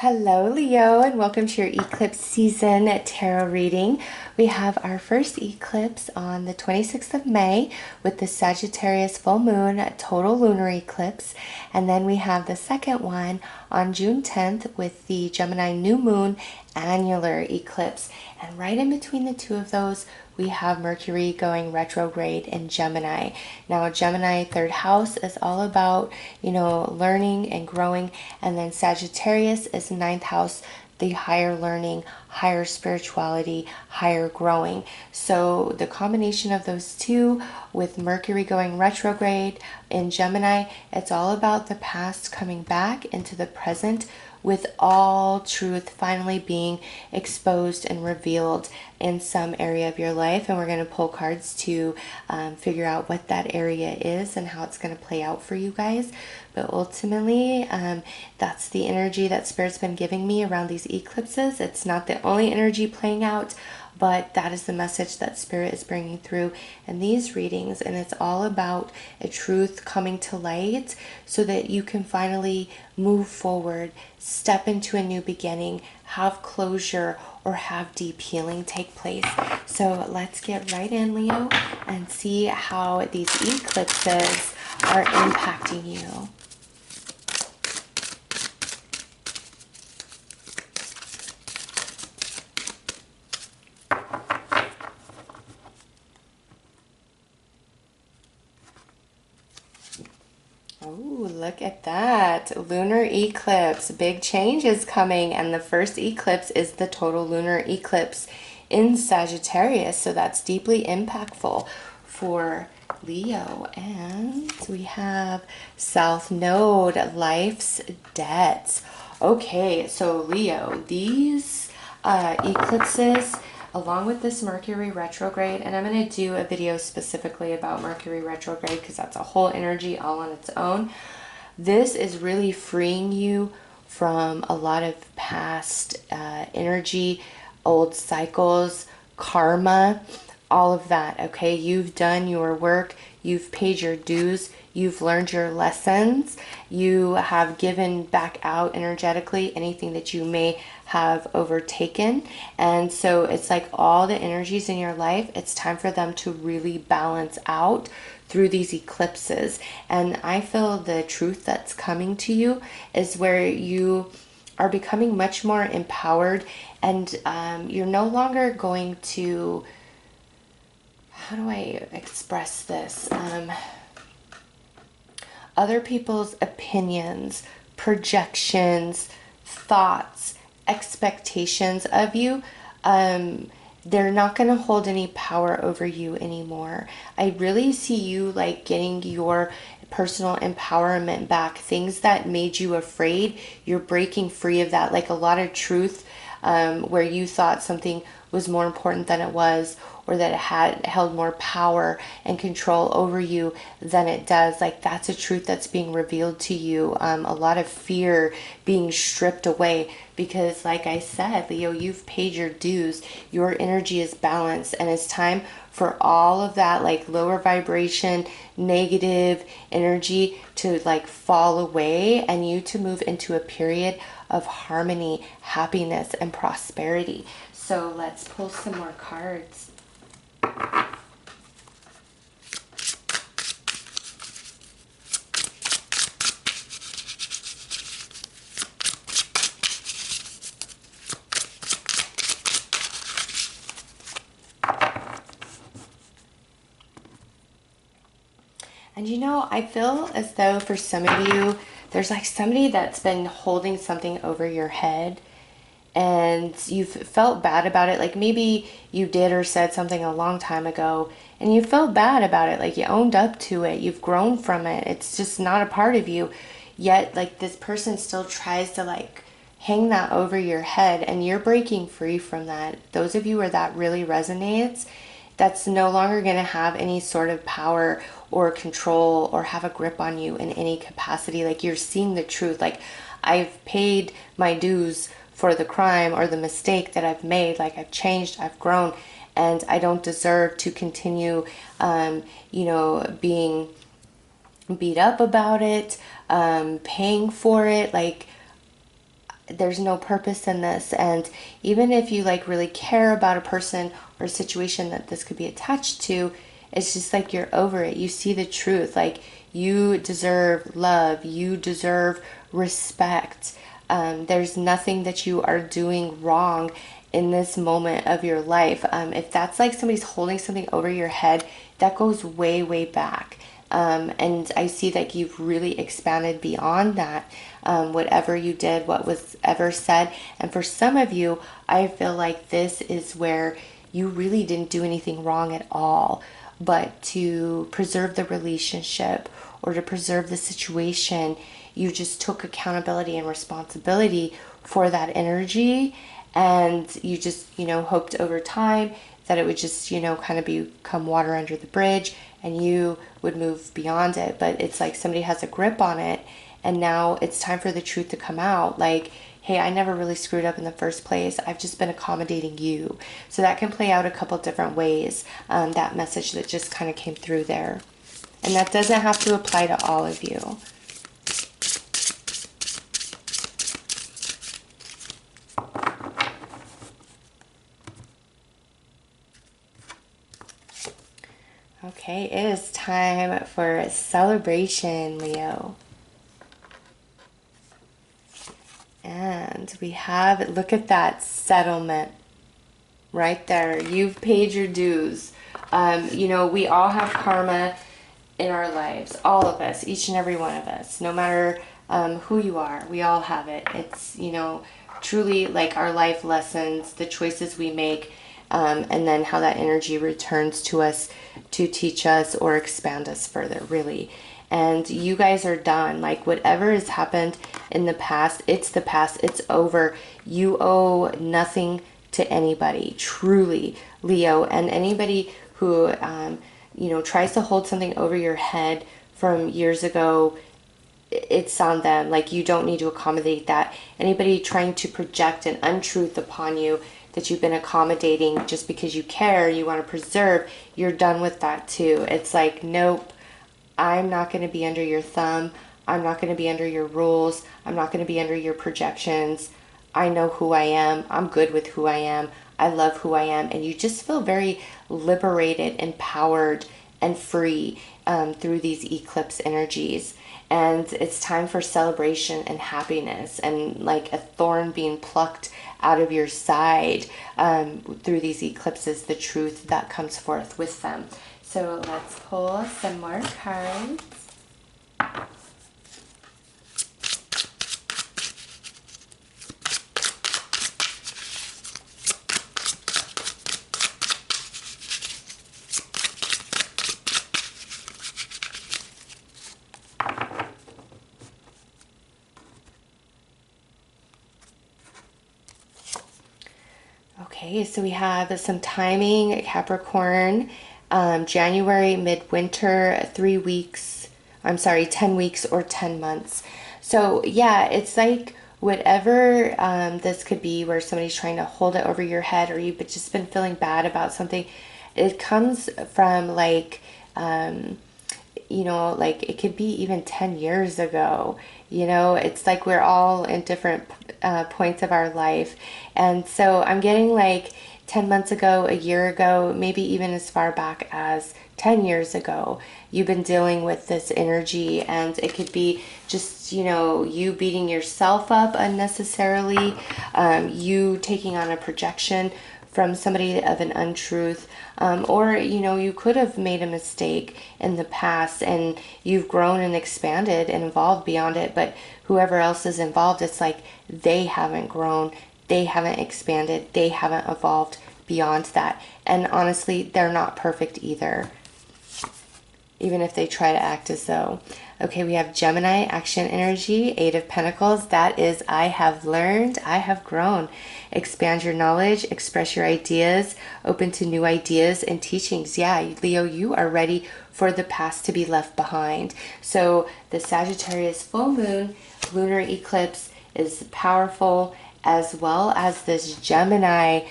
Hello, Leo, and welcome to your eclipse season tarot reading. We have our first eclipse on the 26th of May with the Sagittarius full moon total lunar eclipse, and then we have the second one on June 10th with the Gemini new moon annular eclipse. And right in between the two of those, we have Mercury going retrograde in Gemini. Now, Gemini third house is all about, learning and growing. And then Sagittarius is ninth house, the higher learning, higher spirituality, higher growing. So the combination of those two with Mercury going retrograde in Gemini, it's all about the past coming back into the present with all truth finally being exposed and revealed in some area of your life. And we're going to pull cards to figure out what that area is and how it's going to play out for you guys. But ultimately, that's the energy that Spirit's been giving me around these eclipses. It's not the only energy playing out, but that is the message that Spirit is bringing through in these readings. And it's all about a truth coming to light so that you can finally move forward, step into a new beginning, have closure, or have deep healing take place. So let's get right in, Leo, and see how these eclipses are impacting you. Oh, look at that. Lunar eclipse. Big change is coming, and the first eclipse is the total lunar eclipse in Sagittarius. So that's deeply impactful for Leo. And we have South Node, life's debts. Okay, so Leo, these eclipses, along with this Mercury retrograde, and I'm going to do a video specifically about Mercury retrograde because that's a whole energy all on its own. This is really freeing you from a lot of past energy, old cycles, karma, all of that, okay? You've done your work, you've paid your dues, you've learned your lessons, you have given back out energetically anything that you may have overtaken. And so it's like all the energies in your life, it's time for them to really balance out through these eclipses. And I feel the truth that's coming to you is where you are becoming much more empowered, and you're no longer going to, how do I express this? Other people's opinions, projections, thoughts, expectations of you, they're not going to hold any power over you anymore. I really see you like getting your personal empowerment back. Things that made you afraid, you're breaking free of that. Like a lot of truth, where you thought something was more important than it was, or that it had held more power and control over you than it does. Like that's a truth that's being revealed to you. A lot of fear being stripped away because, like I said, Leo, you've paid your dues. Your energy is balanced, and it's time for all of that like lower vibration, negative energy to like fall away, and you to move into a period of harmony, happiness, and prosperity. So let's pull some more cards. And I feel as though for some of you, there's like somebody that's been holding something over your head, and you've felt bad about it. Like maybe you did or said something a long time ago and you felt bad about it. Like you owned up to it. You've grown from it. It's just not a part of you. Yet like this person still tries to like hang that over your head, and you're breaking free from that. Those of you where that really resonates, that's no longer going to have any sort of power or control or have a grip on you in any capacity. Like you're seeing the truth. Like I've paid my dues for the crime or the mistake that I've made. Like I've changed, I've grown, and I don't deserve to continue, being beat up about it, paying for it. Like there's no purpose in this. And even if you like really care about a person or a situation that this could be attached to, it's just like you're over it. You see the truth. Like, you deserve love. You deserve respect. There's nothing that you are doing wrong in this moment of your life. If that's like somebody's holding something over your head, that goes way, way back. And I see that you've really expanded beyond that. Whatever you did, what was ever said. And for some of you, I feel like this is where you really didn't do anything wrong at all. But to preserve the relationship or to preserve the situation, you just took accountability and responsibility for that energy. And you just, hoped over time that it would just, kind of become water under the bridge and you would move beyond it. But it's like somebody has a grip on it, and now it's time for the truth to come out. Like, hey, I never really screwed up in the first place. I've just been accommodating you. So that can play out a couple different ways, that message that just kind of came through there. And that doesn't have to apply to all of you. Okay, it is time for celebration, Leo. And we have, look at that settlement right there. You've paid your dues. We all have karma in our lives. All of us, each and every one of us, no matter who you are, we all have it. It's, truly like our life lessons, the choices we make, and then how that energy returns to us to teach us or expand us further, really. And you guys are done. Like, whatever has happened in the past, it's the past. It's over. You owe nothing to anybody, truly, Leo. And anybody who, tries to hold something over your head from years ago, it's on them. Like, you don't need to accommodate that. Anybody trying to project an untruth upon you that you've been accommodating just because you care, you want to preserve, you're done with that too. It's like, nope. I'm not going to be under your thumb. I'm not going to be under your rules. I'm not going to be under your projections. I know who I am. I'm good with who I am. I love who I am. And you just feel very liberated, empowered, and free through these eclipse energies. And it's time for celebration and happiness, and like a thorn being plucked out of your side through these eclipses, the truth that comes forth with them. So let's pull some more cards. Okay, so we have some timing, Capricorn. January, midwinter, 3 weeks, 10 weeks or 10 months. So yeah, it's like whatever this could be, where somebody's trying to hold it over your head, or you've just been feeling bad about something. It comes from like, like it could be even 10 years ago. It's like we're all in different points of our life. And so I'm getting like 10 months ago, a year ago, maybe even as far back as 10 years ago, you've been dealing with this energy. And it could be just, you beating yourself up unnecessarily, you taking on a projection from somebody of an untruth, or you could have made a mistake in the past and you've grown and expanded and evolved beyond it, but whoever else is involved, it's like they haven't grown, they haven't expanded, they haven't evolved beyond that. And honestly, they're not perfect either, even if they try to act as though. Okay, we have Gemini, action energy, 8 of Pentacles. That is, I have learned, I have grown. Expand your knowledge, express your ideas, open to new ideas and teachings. Yeah, Leo, you are ready for the past to be left behind. So the Sagittarius full moon, lunar eclipse is powerful, as well as this Gemini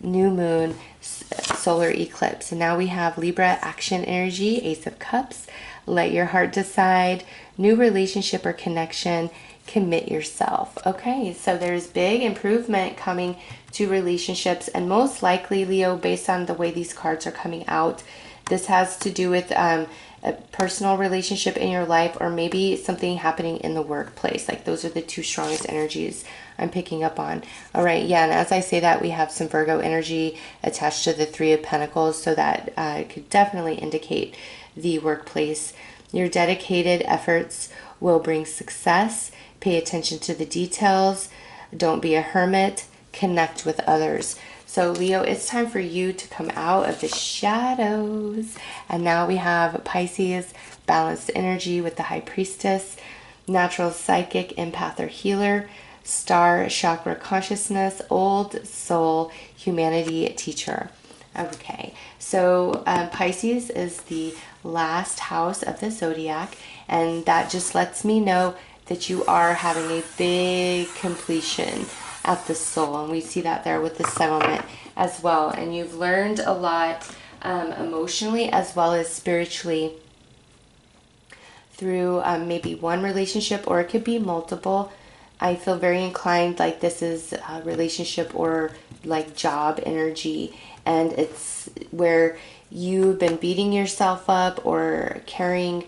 new moon solar eclipse. And now we have Libra, action energy, Ace of Cups. Let your heart decide. New relationship or connection commit yourself. Okay, so there's big improvement coming to relationships, and most likely, Leo, based on the way these cards are coming out, this has to do with a personal relationship in your life, or maybe something happening in the workplace. Like, those are the two strongest energies I'm picking up on. All right, yeah, and as I say that, we have some Virgo energy attached to the Three of Pentacles, so that could definitely indicate the workplace. Your dedicated efforts will bring success. Pay attention to the details. Don't be a hermit. Connect with others. So Leo, it's time for you to come out of the shadows. And now we have Pisces, balanced energy with the High Priestess, natural psychic, empath or healer, star chakra consciousness, old soul, humanity teacher. Okay, so Pisces is the last house of the zodiac, and that just lets me know that you are having a big completion at the soul, and we see that there with the settlement as well. And you've learned a lot emotionally as well as spiritually through maybe one relationship, or it could be multiple. I feel very inclined like this is a relationship or like job energy, and it's where you've been beating yourself up or carrying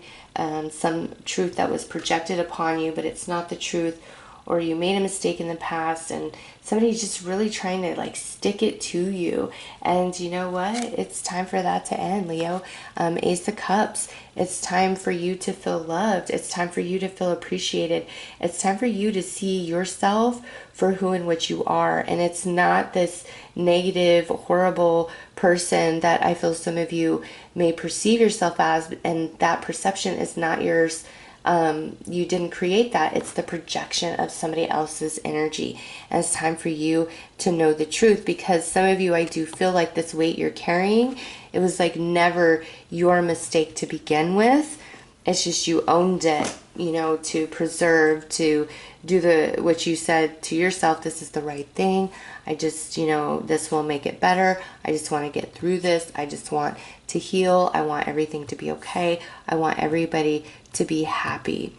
some truth that was projected upon you, but it's not the truth, or you made a mistake in the past and somebody's just really trying to like stick it to you. And you know what? It's time for that to end, Leo. Ace of Cups. It's time for you to feel loved. It's time for you to feel appreciated. It's time for you to see yourself for who and what you are. And it's not this negative, horrible person that I feel some of you may perceive yourself as, and that perception is not yours. You didn't create that. It's the projection of somebody else's energy. And it's time for you to know the truth, because some of you, I do feel like this weight you're carrying, it was like never your mistake to begin with. It's just you owned it, you know, to preserve, to do what you said to yourself, this is the right thing. I just, you know, this will make it better. I just want to get through this. I just want to heal. I want everything to be okay. I want everybody to be happy.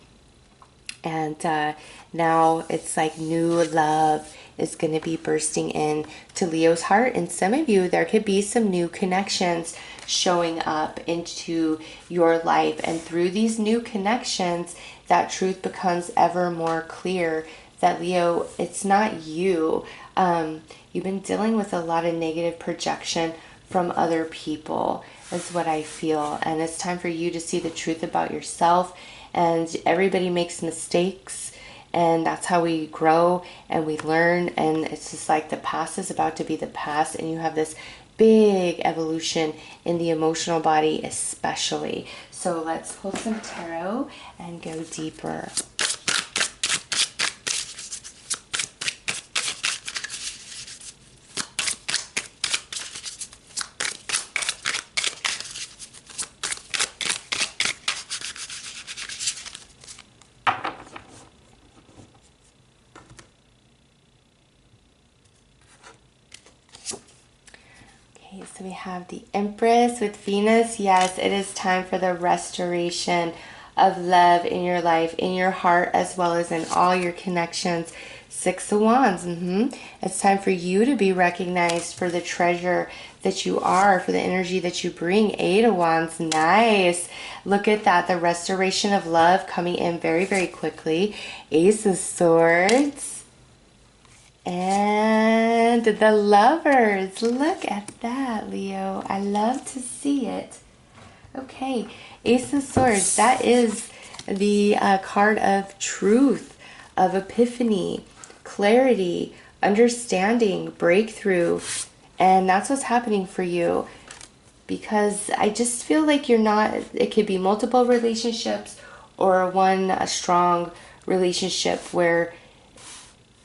And now it's like new love is going to be bursting in to Leo's heart. And some of you, there could be some new connections showing up into your life. And through these new connections, that truth becomes ever more clear that, Leo, it's not you. You've been dealing with a lot of negative projection from other people, is what I feel. And it's time for you to see the truth about yourself. And everybody makes mistakes, and that's how we grow and we learn. And it's just like the past is about to be the past, and you have this big evolution in the emotional body especially. So let's pull some tarot and go deeper. So we have the Empress with Venus. Yes, it is time for the restoration of love in your life, in your heart, as well as in all your connections. Six of Wands. It's time for you to be recognized for the treasure that you are, for the energy that you bring. Eight of Wands. Nice. Look at that. The restoration of love coming in very, very quickly. Ace of Swords. And the Lovers. Look at that, Leo. I love to see it. Okay, Ace of Swords. That is the card of truth, of epiphany, clarity, understanding, breakthrough. And that's what's happening for you. Because I just feel like you're not, it could be multiple relationships or one strong relationship where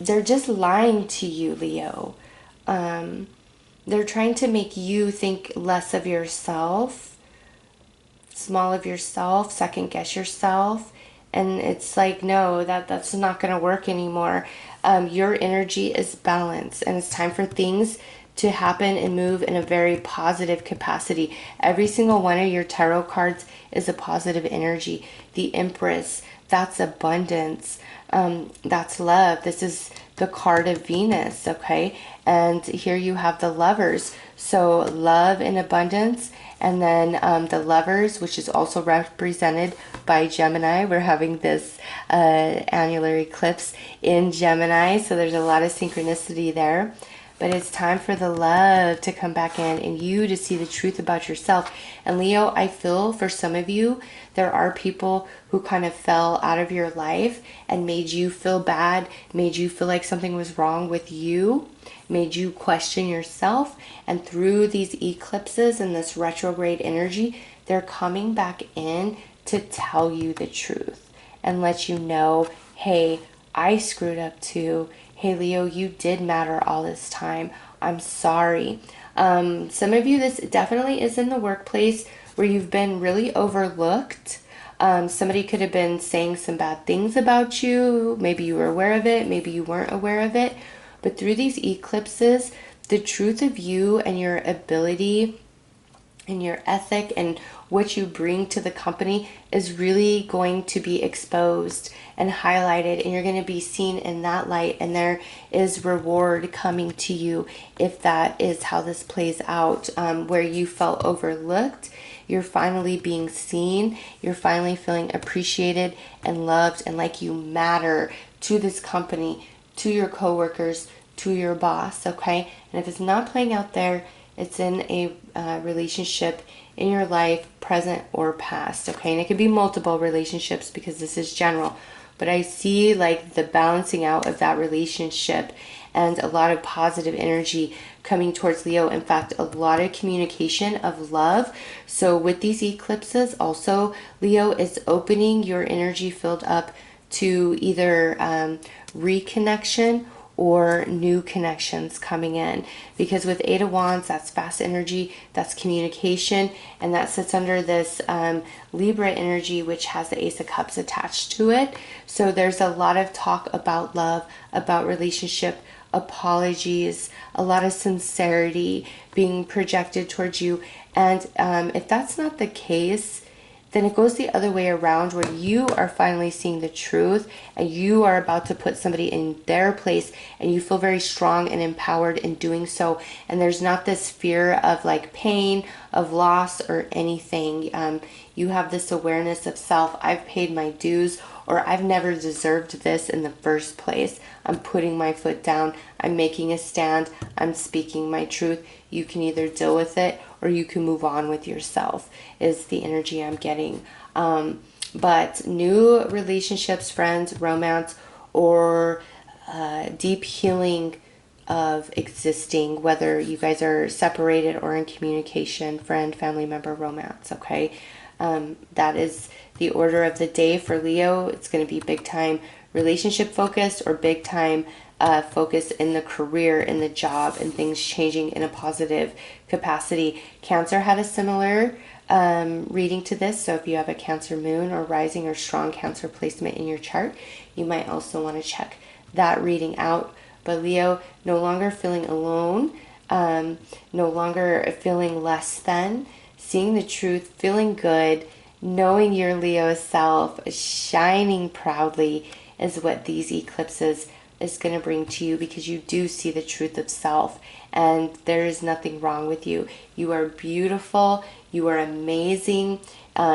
they're just lying to you, Leo. They're trying to make you think less of yourself, small of yourself, second guess yourself. And it's like, no, that's not going to work anymore. Your energy is balanced, and it's time for things to happen and move in a very positive capacity. Every single one of your tarot cards is a positive energy. The Empress, that's abundance. That's love. This is the card of Venus, okay? And here you have the lovers. So love in abundance, and then the lovers, which is also represented by Gemini. We're having this annular eclipse in Gemini, so there's a lot of synchronicity there. But it's time for the love to come back in and you to see the truth about yourself. And Leo, I feel for some of you, there are people who kind of fell out of your life and made you feel bad, made you feel like something was wrong with you, made you question yourself. And through these eclipses and this retrograde energy, they're coming back in to tell you the truth and let you know, hey, I screwed up too. Hey, Leo, you did matter all this time. I'm sorry. Some of you, this definitely is in the workplace where you've been really overlooked. Somebody could have been saying some bad things about you. Maybe you were aware of it. Maybe you weren't aware of it. But through these eclipses, the truth of you and your ability and your ethic and what you bring to the company is really going to be exposed and highlighted, and you're going to be seen in that light, and there is reward coming to you if that is how this plays out. Where you felt overlooked, you're finally being seen, you're finally feeling appreciated and loved and like you matter to this company, to your coworkers, to your boss, okay? And if it's not playing out there, it's in a relationship in your life, present or past, okay? And it could be multiple relationships because this is general. But I see like the balancing out of that relationship and a lot of positive energy coming towards Leo. In fact, a lot of communication of love. So with these eclipses also, Leo is opening your energy filled up to either reconnection or new connections coming in. Because with Eight of Wands, that's fast energy, that's communication, and that sits under this Libra energy, which has the Ace of Cups attached to it. So there's a lot of talk about love, about relationship, apologies, a lot of sincerity being projected towards you. And if that's not the case, then it goes the other way around, where you are finally seeing the truth and you are about to put somebody in their place, and you feel very strong and empowered in doing so. And there's not this fear of like pain, of loss or anything. You have this awareness of self. I've paid my dues, or I've never deserved this in the first place. I'm putting my foot down. I'm making a stand. I'm speaking my truth. You can either deal with it or you can move on with yourself, is the energy I'm getting. But new relationships, friends, romance, or deep healing of existing, whether you guys are separated or in communication, friend, family member, romance, okay? That is the order of the day for Leo. It's going to be big time relationship focused or big time focus in the career, in the job, and things changing in a positive capacity. Cancer had a similar reading to this. So if you have a Cancer moon or rising or strong Cancer placement in your chart, you might also want to check that reading out. But Leo, no longer feeling alone, no longer feeling less than, seeing the truth, feeling good, knowing your Leo self, shining proudly is what these eclipses is going to bring to you, because you do see the truth of self and there is nothing wrong with you. You are beautiful. You are amazing.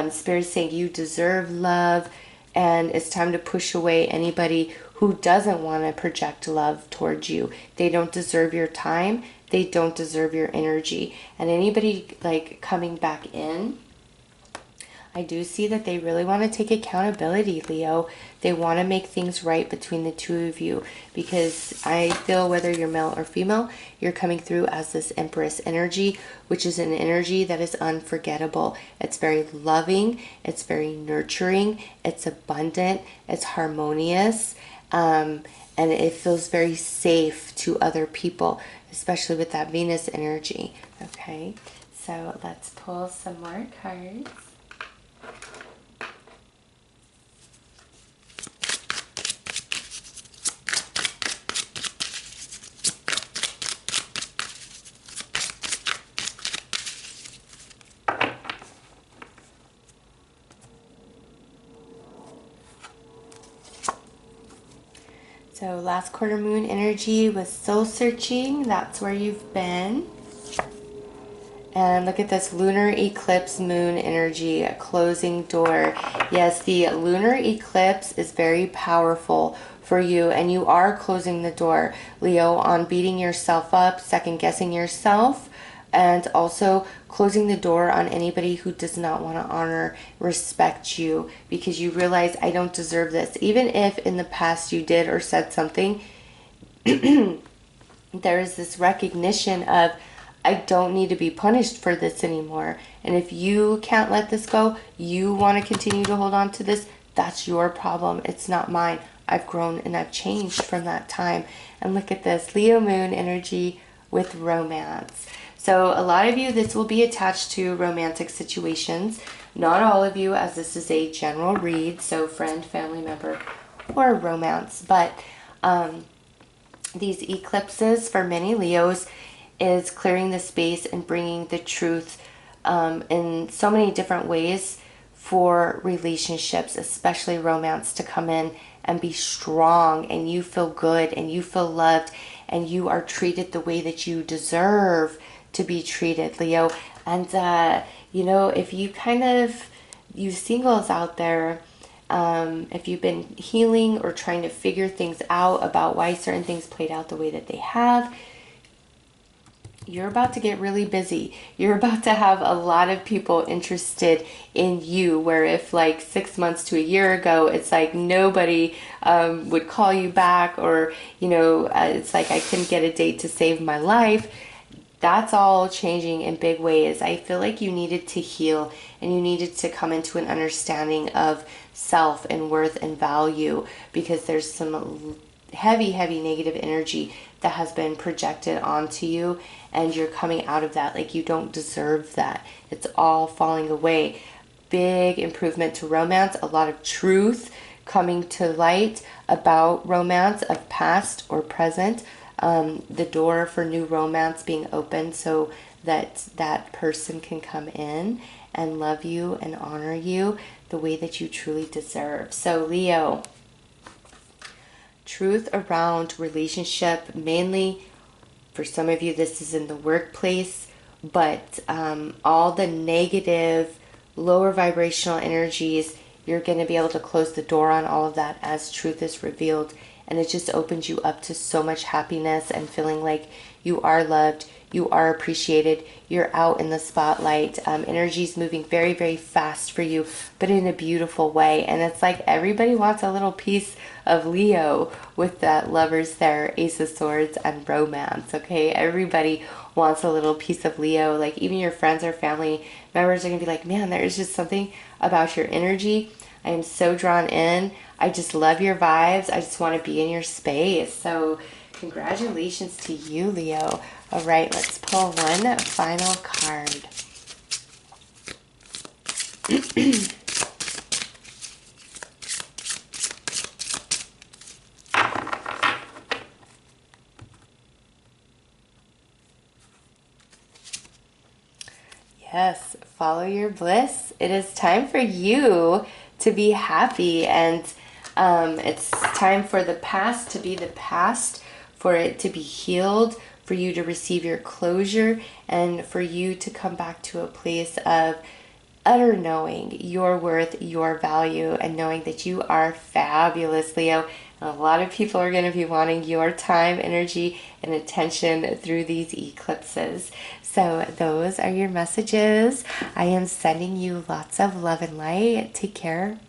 Spirit saying you deserve love, and it's time to push away anybody who doesn't want to project love towards you. They don't deserve your time. They don't deserve your energy. And anybody like coming back in, I do see that they really want to take accountability, Leo. They want to make things right between the two of you, because I feel whether you're male or female, you're coming through as this Empress energy, which is an energy that is unforgettable. It's very loving. It's very nurturing. It's abundant. It's harmonious. And it feels very safe to other people, especially with that Venus energy. Okay, so let's pull some more cards. So last quarter moon energy was soul searching. That's where you've been. And look at this lunar eclipse moon energy, a closing door. Yes, the lunar eclipse is very powerful for you, and you are closing the door, Leo, on beating yourself up, second guessing yourself, and also closing the door on anybody who does not want to honor, respect you, because you realize, I don't deserve this. Even if in the past you did or said something, there is this recognition of, I don't need to be punished for this anymore. And if you can't let this go, you want to continue to hold on to this, that's your problem. It's not mine. I've grown and I've changed from that time. And look at this, Leo moon energy with romance. So a lot of you, this will be attached to romantic situations. Not all of you, as this is a general read, so friend, family member, or romance. But these eclipses for many Leos is clearing the space and bringing the truth in so many different ways for relationships, especially romance, to come in and be strong, and you feel good and you feel loved and you are treated the way that you deserve to be treated, Leo. And you know, if you you singles out there, if you've been healing or trying to figure things out about why certain things played out the way that they have, you're about to get really busy. You're about to have a lot of people interested in you, where if like 6 months to a year ago, it's like nobody would call you back, or, you know, it's like I couldn't get a date to save my life. That's all changing in big ways. I feel like you needed to heal, and you needed to come into an understanding of self and worth and value, because there's some heavy negative energy that has been projected onto you, and you're coming out of that like you don't deserve that. It's all falling away. Big improvement to romance, a lot of truth coming to light about romance of past or present. The door for new romance being opened so that that person can come in and love you and honor you the way that you truly deserve. So Leo, truth around relationship, mainly for some of you this is in the workplace, but all the negative lower vibrational energies, you're going to be able to close the door on all of that as truth is revealed, and it just opens you up to so much happiness and feeling like you are loved, you are appreciated, you're out in the spotlight. Energy's moving very fast for you, but in a beautiful way. And it's like everybody wants a little piece of Leo with that Lovers there, Ace of Swords, and romance, okay? Everybody wants a little piece of Leo. Like even your friends or family members are gonna be like, man, there's just something about your energy. I am so drawn in. I just love your vibes. I just want to be in your space. So congratulations to you, Leo. All right, let's pull one final card. Yes, follow your bliss. It is time for you to be happy, and it's time for the past to be the past, for it to be healed, for you to receive your closure, and for you to come back to a place of utter knowing your worth, your value, and knowing that you are fabulous, Leo. And a lot of people are going to be wanting your time, energy, and attention through these eclipses. So those are your messages. I am sending you lots of love and light. Take care.